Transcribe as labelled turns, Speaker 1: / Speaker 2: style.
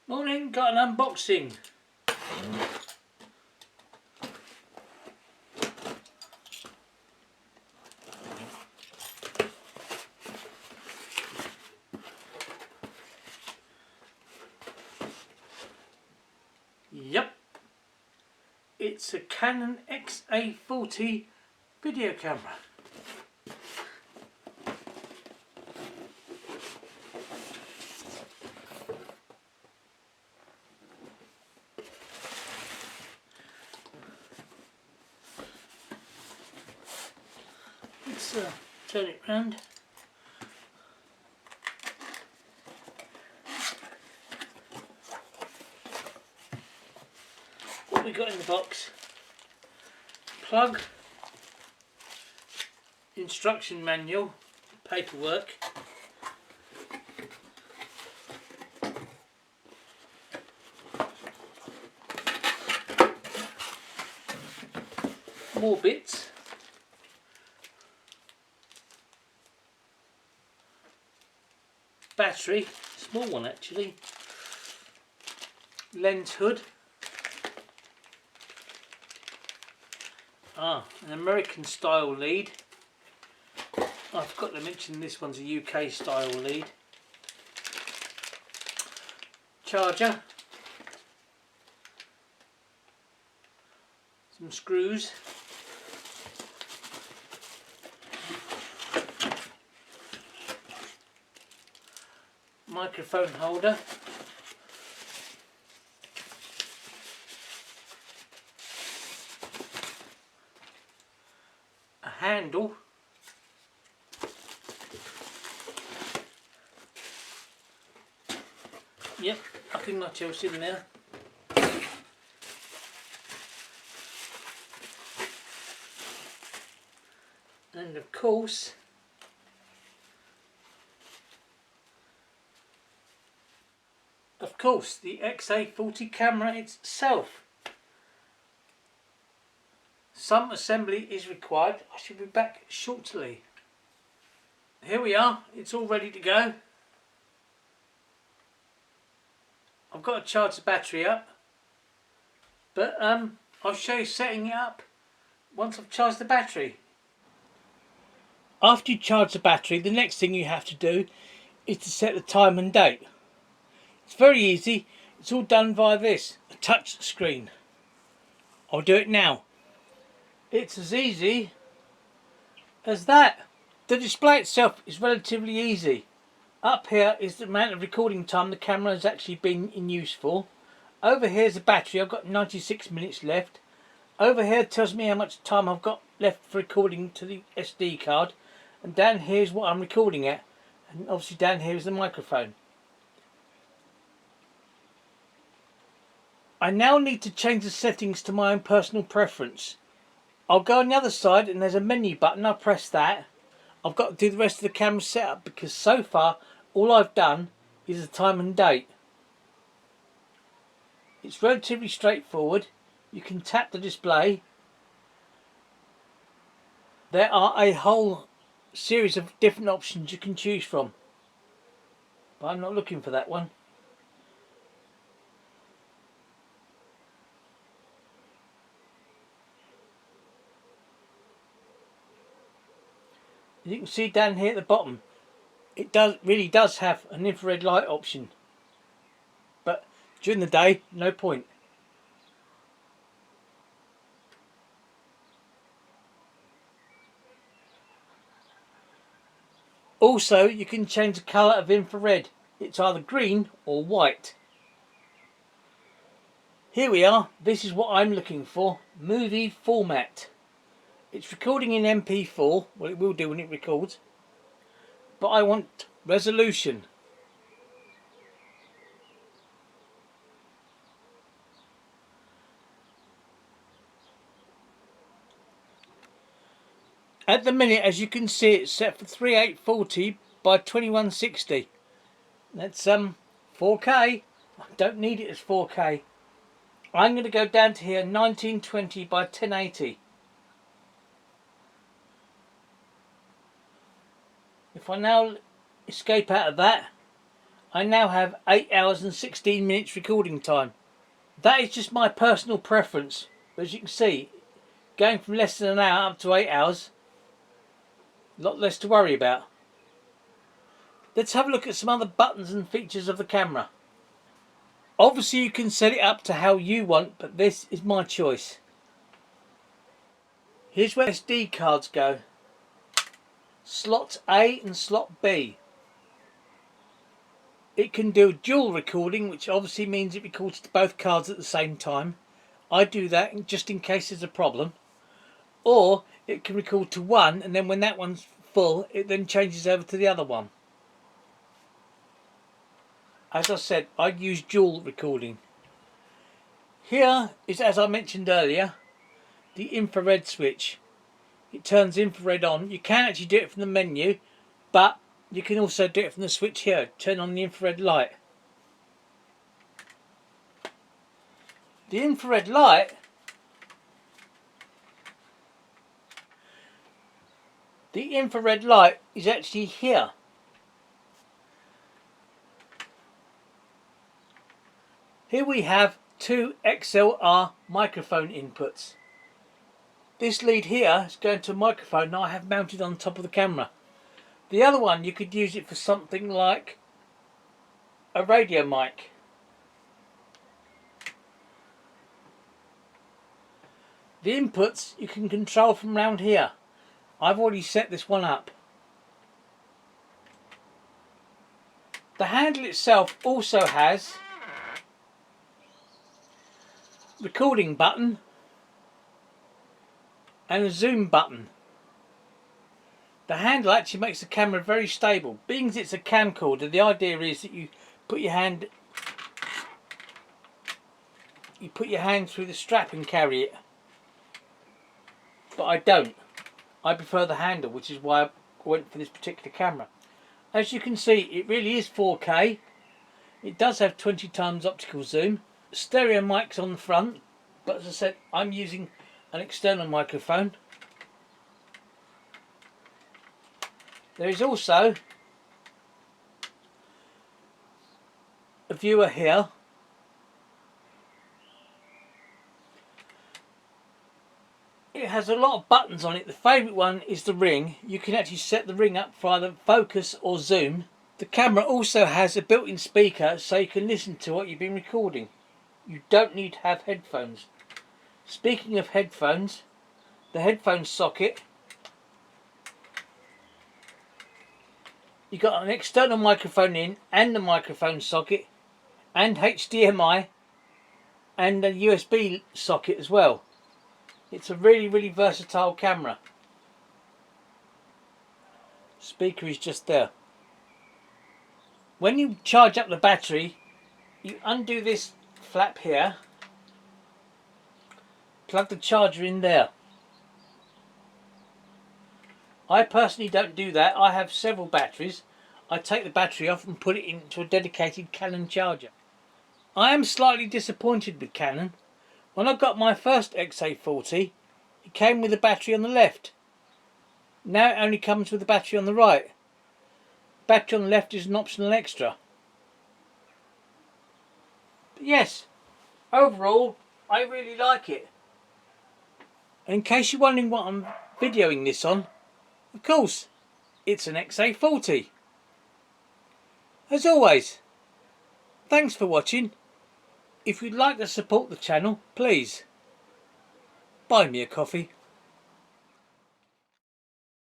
Speaker 1: Morning, got an unboxing. Yep, it's a Canon XA40 video camera. Let's turn it round. What we got in the box: plug, instruction manual, paperwork, more bits, battery, small one actually, lens hood, an American style lead. I forgot to mention this one's a UK style lead. Charger, some screws, microphone holder, a handle, yep, nothing much else in there. And of course, the XA40 camera itself. Some assembly is required. I shall be back shortly. Here we are, it's all ready to go. I've got to charge the battery up, but I'll show you setting it up once I've charged the battery. After you charge the battery, the next thing you have to do is to set the time and date. It's very easy. It's all done via this, a touch screen. I'll do it now. It's as easy as that. The display itself is relatively easy. Up here is the amount of recording time the camera has actually been in use for. Over here is the battery. I've got 96 minutes left. Over here tells me how much time I've got left for recording to the SD card. And down here is what I'm recording at. And obviously down here is the microphone. I now need to change the settings to my own personal preference. I'll go on the other side and there's a menu button. I'll press that. I've got to do the rest of the camera setup because so far all I've done is the time and date. It's relatively straightforward. You can tap the display. There are a whole series of different options you can choose from, but I'm not looking for that one. As you can see down here at the bottom, it really does have an infrared light option, but during the day, no point. Also, you can change the colour of infrared. It's either green or white. Here we are. This is what I'm looking for. Movie format. It's recording in MP4. Well, it will do when it records. But I want resolution. At the minute, as you can see, it's set for 3840 by 2160. That's 4K. I don't need it as 4K. I'm going to go down to here 1920 by 1080. If I now escape out of that, I now have 8 hours and 16 minutes recording time. That is just my personal preference. As you can see, going from less than an hour up to 8 hours, a lot less to worry about. Let's have a look at some other buttons and features of the camera. Obviously you can set it up to how you want, but this is my choice. Here's where SD cards go. Slot A and slot B. It can do dual recording, which obviously means it records to both cards at the same time. I do that just in case there's a problem. Or it can record to one, and then when that one's full, it then changes over to the other one. As I said, I use dual recording. Here is, as I mentioned earlier, the infrared switch. It turns infrared on. You can actually do it from the menu, but you can also do it from the switch here. Turn on the infrared light. The infrared light is actually here. Here we have two Xlr microphone inputs. This lead here is going to a microphone I have mounted on top of the camera. The other one, you could use it for something like a radio mic. The inputs you can control from around here. I've already set this one up. The handle itself also has a recording button and a zoom button. The handle actually makes the camera very stable. Being as it's a camcorder, the idea is that you put your hand through the strap and carry it. But I don't. I prefer the handle, which is why I went for this particular camera. As you can see, it really is 4K. It does have 20 times optical zoom. Stereo mics on the front, but as I said, I'm using an external microphone. There is also a viewer here. It has a lot of buttons on it. The favourite one is the ring. You can actually set the ring up for either focus or zoom. The camera also has a built-in speaker so you can listen to what you've been recording. You don't need to have headphones. Speaking of headphones, the headphone socket, you've got an external microphone in and the microphone socket and HDMI and a USB socket as well. It's a really versatile camera. Speaker is just there. When you charge up the battery, you undo this flap here, plug the charger in there. I personally don't do that. I have several batteries. I take the battery off and put it into a dedicated Canon charger. I am slightly disappointed with Canon. When I got my first XA40, it came with a battery on the left. Now it only comes with a battery on the right. Battery on the left is an optional extra. But yes, overall, I really like it. And in case you're wondering what I'm videoing this on, of course, it's an XA40. As always, thanks for watching. If you'd like to support the channel, please buy me a coffee.